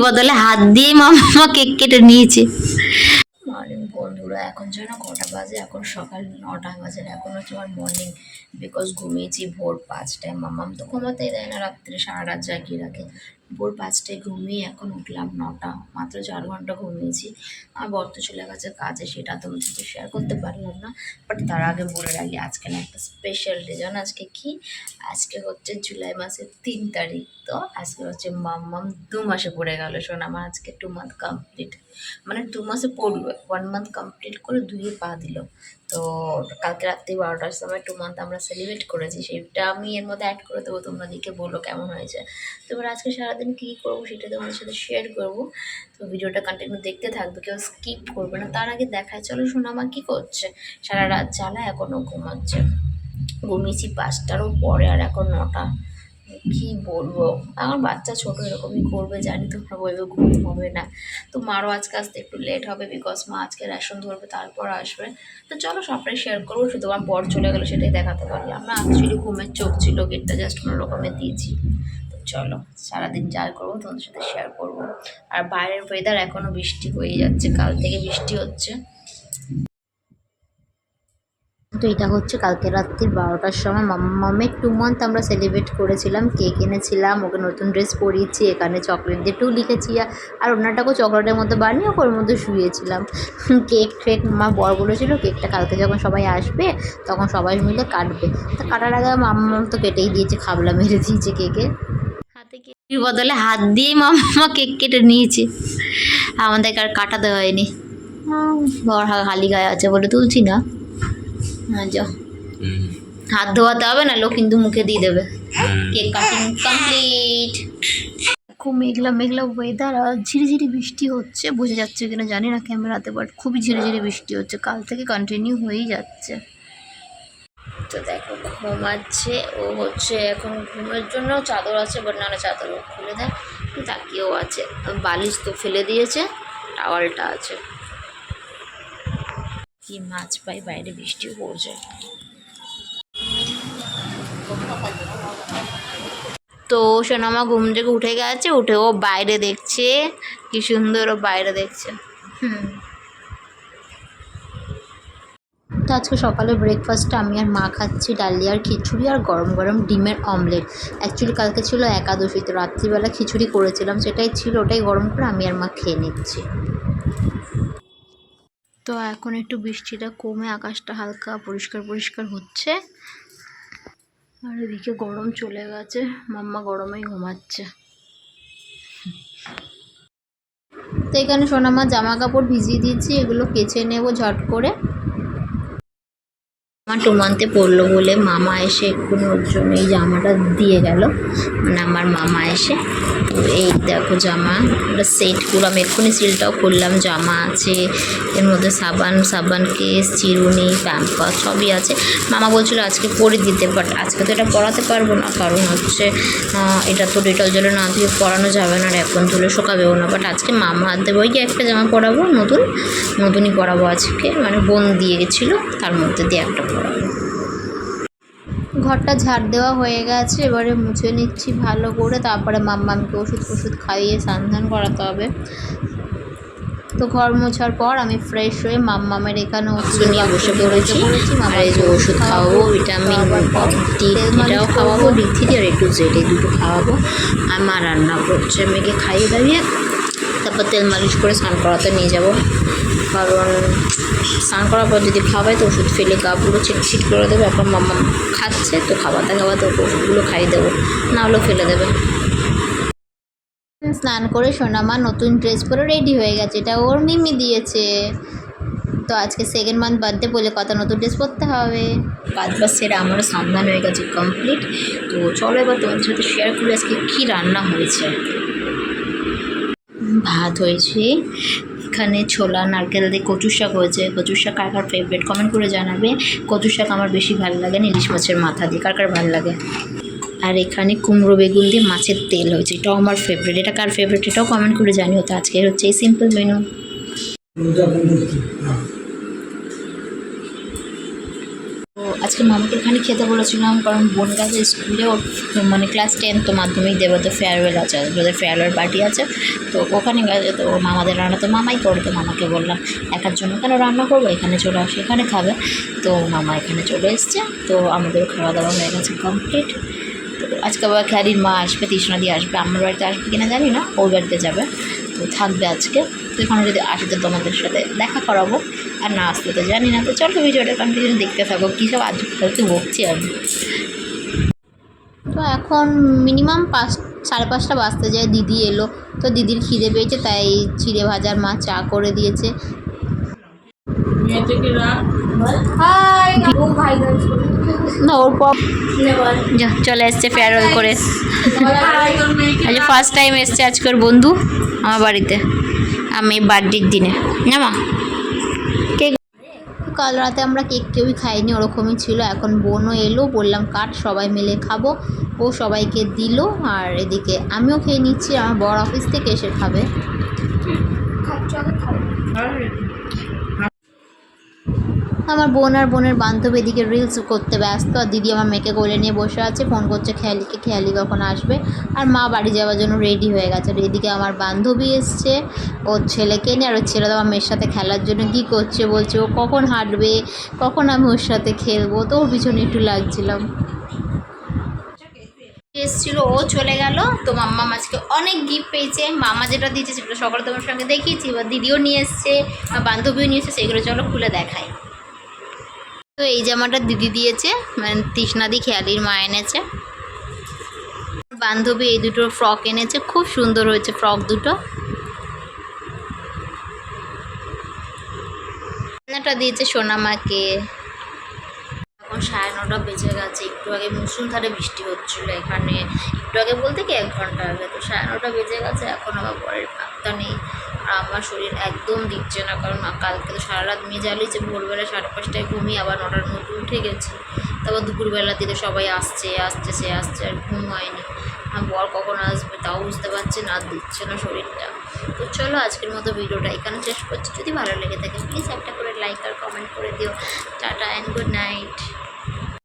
বদলে হাত দিয়ে মাম্মা কেক কেটে নিয়েছে। মর্নিং বন্ধুরা, এখন যেন কটা বাজে, এখন সকাল 9টা বাজে। এখন হচ্ছে আমার মর্নিং, বিকজ ঘুমিয়েছি ভোর 5টায়। মাম্মাম তো ঘুমাতেই দেয় না, রাত্রে সারা রাত জাগিয়ে রাখে। ভোর 5টায় ঘুমিয়ে এখন উঠলাম 9টা, মাত্র 4 ঘন্টা ঘুমিয়েছি। আমার বর তো চলে গেছে কাজে, সেটা তোমার সাথে শেয়ার করতে পারলাম না। বাট তার আগে বলে রাখি, আজকে না একটা স্পেশাল ডে। জানো আজকে কি? আজকে হচ্ছে জুলাই মাসের 3 তারিখ। তো আজকে হচ্ছে মাম্মাম 2 মাসে পড়ে গেল। শোন, আমার আজকে 2 মান্থ কমপ্লিট, মানে 2 মাসে পড়বে, 1 মান্থ কমপ্লিট করে 2-এ পা দিল। তো কালকে রাত্রি 12টার সময় 2 মান্থ আমরা সেলিব্রেট করেছি, সেটা আমি এর মধ্যে অ্যাড করে দেবো। তোমরা দিকে বলো কেমন হয়েছে। তো এবার আজকে সারাদিন কী করবো সেটা তোমাদের সাথে শেয়ার করবো। তো ভিডিওটা কন্টিনিউ দেখতে থাকবে, কেউ স্কিপ করবে না। তার আগে দেখায় চলো সোনামা কী করছে। সারা রাত জ্বালা এখনও ঘুমাচ্ছে। ঘুমিয়েছি 5টারও পরে, আর এখন 9টা। কি বলবো, আমার বাচ্চা ছোট এরকমই করবে, জানি তোমরা বলবে ঘুম হবে না। তো মারও আজকে আসতে একটু লেট হবে, বিকজ মা আজকে রেশন ধরবে, তারপর আসবে। তো চলো সবটাই শেয়ার করবো, শুধু আমার বর চলে গেলো সেটাই দেখাতে পারলাম না। অ্যাকচুয়ালি ঘুমের চোখ ছিল, গেটটা জাস্ট কোনো রকমের দিয়েছি। তো চলো সারাদিন যা করবো তোমাদের সাথে শেয়ার করবো। আর বাইরের ওয়েদার এখনও বৃষ্টি হয়ে যাচ্ছে, কাল থেকে বৃষ্টি হচ্ছে। তো এটা হচ্ছে কালকে রাত্রি 12টার সময় মাম্মামের 2 মান্থ আমরা সেলিব্রেট করেছিলাম। কেক এনেছিলাম, ওকে নতুন ড্রেস পরিয়েছি, এখানে চকলেট দিয়ে 2 লিখেছি, আর ওনাটাকেও চকলেটের মধ্যে বানিয়ে ওর মধ্যে শুয়েছিলাম। কেক আমার বর বলেছিল কেকটা কালকে যখন সবাই আসবে তখন সবাই মিলে কাটবে। তো কাটার আগে মাম্মাম তো কেটেই দিয়েছে, খাবলা মেরে দিয়েছে কেকে। হাতে কেকের বদলে হাত দিয়েই মাম্মা কেক কেটে নিয়েছে, আমাদেরকে আর কাটাতে হয়নি। বর খালি গায়ে আছে বলে তুলছি না। যাও, হাত ধোয়াতে হবে না, লোক কিন্তু মুখে দিয়ে দেবে। Cake cutting complete. খুব মেঘলা মেঘলা ওয়েদার, আর ঝিরিঝিরি বৃষ্টি হচ্ছে, বোঝা যাচ্ছে কিনা জানি না ক্যামেরাতে, বাট খুবই ঝিরিঝিরি বৃষ্টি হচ্ছে, কাল থেকে কন্টিনিউ হয়েই যাচ্ছে। তো দেখো ঘুমাচ্ছে ও, হচ্ছে এখন ঘুমের জন্য চাদর আছে, বাট না চাদর খুলে দেয়, তাকিয়েও আছে। বালিশ তো ফেলে দিয়েছে, টাওয়ালটা আছে। কি মাছ পাই, বাইরে বৃষ্টিও পড়ছে। তো সোনামা ঘুম থেকে উঠে গেছে, উঠে ও বাইরে দেখছে, কি সুন্দর ও বাইরে দেখছে। তো আজকে সকালে ব্রেকফাস্টে আমি আর মা খাচ্ছি ডালিয়ার খিচুড়ি আর গরম গরম ডিমের অমলেট। অ্যাকচুয়ালি কালকে ছিল একাদশী, তো রাত্রিবেলা খিচুড়ি করেছিলাম, সেটাই ছিল, ওটাই গরম করে আমি আর মা খেয়ে নিচ্ছি। তো এখন একটু বৃষ্টিটা কমে আকাশটা হালকা পরিষ্কার পরিষ্কার হচ্ছে, আর এদিকে গরম চলে গেছে, মাম্মা গরমেই ঘুমাচ্ছে। তো এখানে সোনামা জামা কাপড় ভিজিয়ে দিয়েছি, এগুলো কেচে নেব ঝট করে। আমার 2 মান্থে পড়লো বলে মামা এসে এক্ষুনি ওর জন্য এই জামাটা দিয়ে গেল, মানে আমার মামা এসে। তো এই দেখো জামা, ওটা সেট পুরো, আমি এক্ষুনি সিলটাও করলাম। জামা আছে এর মধ্যে, সাবান কেস, চিরুনি, প্যাম্পাস সবই আছে। মামা বলছিল আজকে পরে দিতে, বাট আজকে তো এটা পরাতে পারবো না, কারণ হচ্ছে এটা তো ডেটল জলে না দিয়ে পরানো যাবে না, আর এখন তুলে শোকাবেও না। বাট আজকে মামা হাত দেবে, ওই যে একটা জামা পরাবো, নতুনই পরাবো আজকে, মানে বোন দিয়ে গেছিলো, তার মধ্যে দিয়ে একটা পরাবো। ঘরটা ঝাড় দেওয়া হয়ে গেছে, এবারে মুছে নিচ্ছি ভালো করে, তারপরে মাম্মামকে ওষুধ খাইয়ে স্নান করাতে হবে। তো ঘর মোছার পর আমি ফ্রেশ হয়ে মাম্মামের এখানে ওষুধ নিয়ে বসে পড়েছি। আর এই যে ওষুধ খাওয়াবো, ভিটামিন ডি এটাও খাওয়াবো, D3 আর A2Z এই দুটো খাওয়াবো। আর মা রান্না করছে, মেয়েকে খাইয়ে দাঁড়িয়ে তারপর তেল মালিশ করে স্নান করাতে নিয়ে যাব, কারণ স্নান করার পর যদি খাওয়াই তো ওষুধ ফেলে গা পুরো চিটচিট করে দেবে। এখন মাম্মা খাচ্ছে, তো খাওয়াতে ওকে ওষুধগুলো খাইয়ে দেবো, না হলেও ফেলে দেবে। স্নান করে সোনামা নতুন ড্রেস পরে রেডি হয়ে গেছে, এটা ওর মিমি দিয়েছে। তো আজকে 2nd মান্থ বার্থডে বলে কথা, নতুন ড্রেস পরতে হবে। কাজ বাজ সেরে আমারও সাবধান হয়ে গেছে কমপ্লিট। তো চলো এবার তোমাদের সাথে শেয়ার করি আজকে কী রান্না হয়েছে। ভাত হয়েছে, এখানে ছোলা নারকেল দিয়ে কচুর শাক হয়েছে। কচুর শাক কার কার ফেভারিট কমেন্ট করে জানাবে। কচুর শাক আমার বেশি ভালো লাগে না, ইলিশ মাছের মাথা দিয়ে, কার কার ভালো লাগে। আর এখানে কুমড়ো বেগুন দিয়ে মাছের তেল হয়েছে, এটাও আমার ফেভারিট। এটা কার ফেভারিট এটাও কমেন্ট করে জানিও। তো আজকে হচ্ছে এই সিম্পল মেনু। তো আজকে মামাকে এখানে খেতে বলেছিলাম, কারণ বোন গেছে স্কুলে, ওর মানে ক্লাস 10 তো মাধ্যমিক দেবে, তো ফেয়ারওয়েল আছে, ওদের ফেয়ারওয়েল পার্টি আছে, তো ওখানে গেছে। তো মামাদের রান্না তো মামাই করে, তো মামাকে বললাম একার জন্য কেন রান্না করবো, এখানে চলে আসে, এখানে খাবে। তো মামা এখানে চলে এসছে, তো আমাদেরও খাওয়া দাওয়া হয়ে গেছে কমপ্লিট। তো আজকে আবার খ্যারির মা আসবে, তৃষ্ণাদি আসবে, আমার বাড়িতে আসবে কিনা জানি না, ওর বাড়িতে যাবে, তো থাকবে আজকে। তো এখানে যদি আসে তো তোমাদের সাথে দেখা করাবো, আর না আসতে তো জানি না। তো চলো ভিডিওটা কন্টিনিউ দেখতে থাকো, কী সব আজ কালকে বকছি আমি। তো এখন মিনিমাম 5:30 বাজতে যায়, দিদি এলো, তো দিদির খিদে পেয়েছে, তাই চিড়ে ভাজার মা চা করে দিয়েছে। না ওর পর চলে এসছে ফেয়ারওয়েল করে, আজ ফার্স্ট টাইম এসছে আজকের বন্ধু আমার বাড়িতে আমি বার্থডের দিনে না মা। কেক কাল রাতে আমরা কেক কেউই খাইনি, ওরকমই ছিল। এখন বোনও এলো, বললাম কাট, সবাই মিলে খাবো, ও সবাইকে দিল, আর এদিকে আমিও খেয়ে নিচ্ছি, আমার বড় অফিস থেকে এসে খাবে। আমার বোন আর বোনের বান্ধবী এদিকে রিলস করতে ব্যস্ত, আর দিদি আমার মেয়েকে কোলে নিয়ে বসে আছে, ফোন করছে খেয়ালিকে, খেয়ালি কখন আসবে। আর মা বাড়ি যাওয়ার জন্য রেডি হয়ে গেছে। আর এদিকে আমার বান্ধবী এসছে ওর ছেলেকে নিয়ে, আর ওর ছেলে তো আমার মেয়ের সাথে খেলার জন্য কী করছে, বলছে ও কখন হাঁটবে, কখন আমি ওর সাথে খেলবো, তো ওর পিছনে একটু লাগছিলাম। এসছিল, ও চলে গেল। তো মাম্মা আজকে অনেক গিফট পেয়েছে, মামা যেটা দিয়েছে সেগুলো সকালে তোমার সঙ্গে দেখিয়েছি, এবার দিদিও নিয়ে এসছে, বান্ধবীও নিয়ে এসছে, সেগুলো চলো খুলে দেখাই। তো এই জামাটা দিদি দিয়েছে, মানে তৃষ্ণাদি খেয়ালির মা এনেছে। বান্ধবী এই দুটো ফ্রক এনেছে, খুব সুন্দর হয়েছে ফ্রক দুটো। রান্নাটা দিয়েছে সোনামাকে। এখন 9:30 বেজে গেছে, একটু আগে মুষলধারে বৃষ্টি হচ্ছিল এখানে, একটু আগে বলতে কি 1 ঘন্টা আগে। তো 9:30 বেজে গেছে, এখন আমার পরের পাত্তা নেই। আর আমার শরীর একদম দিচ্ছে না, কারণ কালকে তো সারা রাত মেয়ে জ্বালিয়েছে, ভোরবেলা 5:30টায় ঘুমিয়ে আবার 9টার মধ্যে উঠে গেছি। তারপর দুপুরবেলা দিকে সবাই আসছে, সে আসছে, আর ঘুম হয়নি। আর বর কখন আসবে তাও বুঝতে পারছি না, দিচ্ছে না শরীরটা। তো চলো আজকের মতো ভিডিওটা এখানে শেষ করছি। যদি ভালো লেগে থাকে প্লিজ একটা করে লাইক আর কমেন্ট করে দিও। Tata and good night.